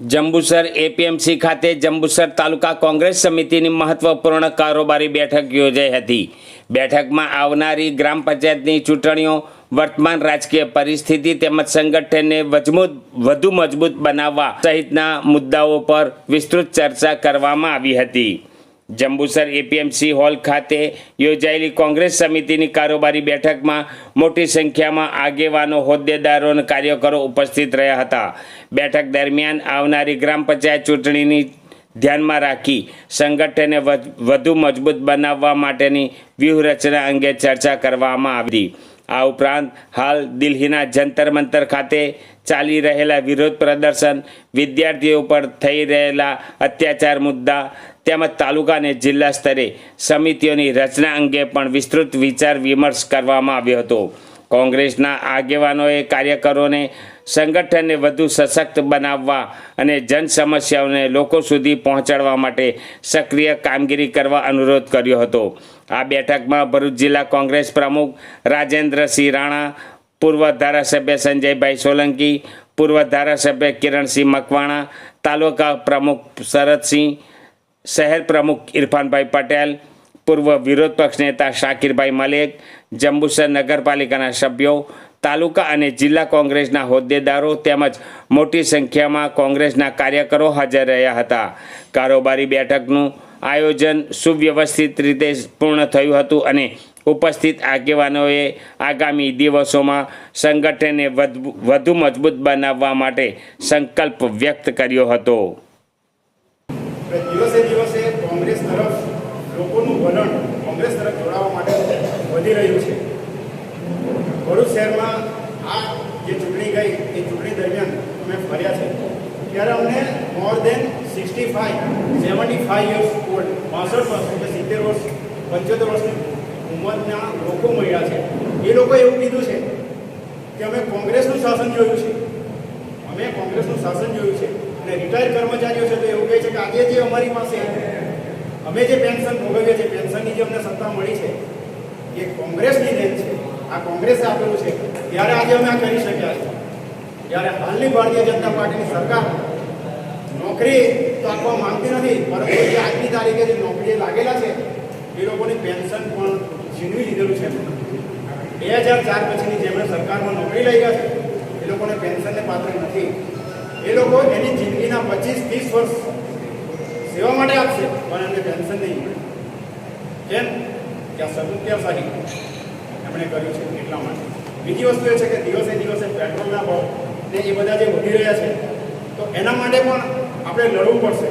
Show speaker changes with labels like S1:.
S1: Jambusar APMC ખાતે જંબુસર તાલુકા કોંગ્રેસ સમિતિની મહત્વપૂર્ણ કારોબારી બેઠક યોજાઈ હતી। બેઠકમાં આવનારી ગ્રામ પંચાયતની ચૂંટણીઓ, વર્તમાન રાજકીય પરિસ્થિતિ તેમજ સંગઠનને વધુ મજબૂત બનાવવા સહિતના મુદ્દાઓ પર વિસ્તૃત ચર્ચા કરવામાં આવી હતી। જંબુસર એપીએમસી હોલ ખાતે યોજાયેલી કોંગ્રેસ સમિતિની કારોબારી બેઠકમાં મોટી સંખ્યામાં આગેવાનો, હોદ્દેદારો અને કાર્યકરો ઉપસ્થિત રહ્યા હતા। બેઠક દરમિયાન આવનારી ગ્રામ પંચાયત ચૂંટણીની ધ્યાનમાં રાખી સંગઠનને વધુ મજબૂત બનાવવા માટેની વ્યૂહરચના અંગે ચર્ચા કરવામાં આવી। આ ઉપરાંત હાલ દિલ્હીના જંતર મંતર ખાતે ચાલી રહેલા વિરોધ પ્રદર્શન, વિદ્યાર્થીઓ પર થઈ રહેલા અત્યાચાર મુદ્દા તેમજ તાલુકા અને જિલ્લા સ્તરે સમિતિઓની રચના અંગે પણ વિસ્તૃત વિચાર વિમર્શ કરવામાં આવ્યો હતો। કોંગ્રેસના આગેવાનોએ કાર્યકરોને સંગઠનને વધુ સશક્ત બનાવવા અને જન સમસ્યાઓને લોકો સુધી પહોંચાડવા માટે સક્રિય કામગીરી કરવા અનુરોધ કર્યો હતો। આ બેઠકમાં ભરૂચ જિલ્લા કોંગ્રેસ પ્રમુખ રાજેન્દ્રસિંહ રાણા, પૂર્વ ધારાસભ્ય સંજયભાઈ સોલંકી, પૂર્વ ધારાસભ્ય કિરણસિંહ મકવાણા, તાલુકા પ્રમુખ શરદસિંહ, શહેર પ્રમુખ ઇરફાનભાઈ પટેલ, પૂર્વ વિરોધ પક્ષ નેતા શાકિરભાઈ મલેક, જંબુસર નગરપાલિકાના સભ્યો, તાલુકા અને જિલ્લા કોંગ્રેસના હોદ્દેદારો તેમજ મોટી સંખ્યામાં કોંગ્રેસના કાર્યકરો હાજર રહ્યા હતા। કારોબારી બેઠકનું આયોજન સુવ્યવસ્થિત રીતે પૂર્ણ થયું હતું અને ઉપસ્થિત આગેવાનોએ આગામી દિવસોમાં સંગઠનને વધુ મજબૂત બનાવવા માટે સંકલ્પ વ્યક્ત કર્યો હતો।
S2: દિવસે દિવસે કોંગ્રેસ તરફ લોકોનું વલણ કોંગ્રેસ તરફ જોડાવા માટે વધી રહ્યું છે। ભરૂચ શહેરમાં આ જે ચૂંટણી ગઈ એ ચૂંટણી દરમિયાન અમે ફર્યા છે ત્યારે અમને મોર દેન 75 યર્સ ઓલ્ડ 65 વર્ષ એટલે 70 વર્ષ 75 વર્ષની ઉંમરના લોકો મળ્યા છે। એ લોકોએ એવું કીધું છે કે અમે કોંગ્રેસનું શાસન જોયું છે, અને રિટાયર્ડ કર્મચારીઓ છે તો એવું કહે છે કે આજે જે અમારી પાસે અમે જે પેન્શન ભોગવીએ છીએ, પેન્શનની જે અમને સત્તા મળી છે એ કોંગ્રેસની દેન છે, આ કોંગ્રેસે આપેલું છે, ત્યારે આજે અમે આ કરી શક્યા છે। જ્યારે હાલની ભારતીય જનતા પાર્ટીની સરકાર નોકરી તો આપવા માંગતી નથી, પરંતુ જે આજની તારીખે જે નોકરીએ લાગેલા છે એ લોકોની પેન્શન પણ છીનવી લીધેલું છે। 2004 પછીની જેમણે સરકારમાં નોકરી લઈ ગયા છે એ લોકોને પેન્શનને પાત્ર નથી। એ લોકો એની જિંદગીના 25-30 વર્ષ સેવા માટે આપશે પણ એમને પેન્શન નહીં મળે। કેમ કે આ સદુત્યાશાહી એમણે કર્યું છે એટલા માટે। બીજી વસ્તુ એ છે કે દિવસે દિવસે પેટ્રોલના ભાવ ને એ બધા જે વધી રહ્યા છે તો એના માટે પણ આપણે લડવું પડશે।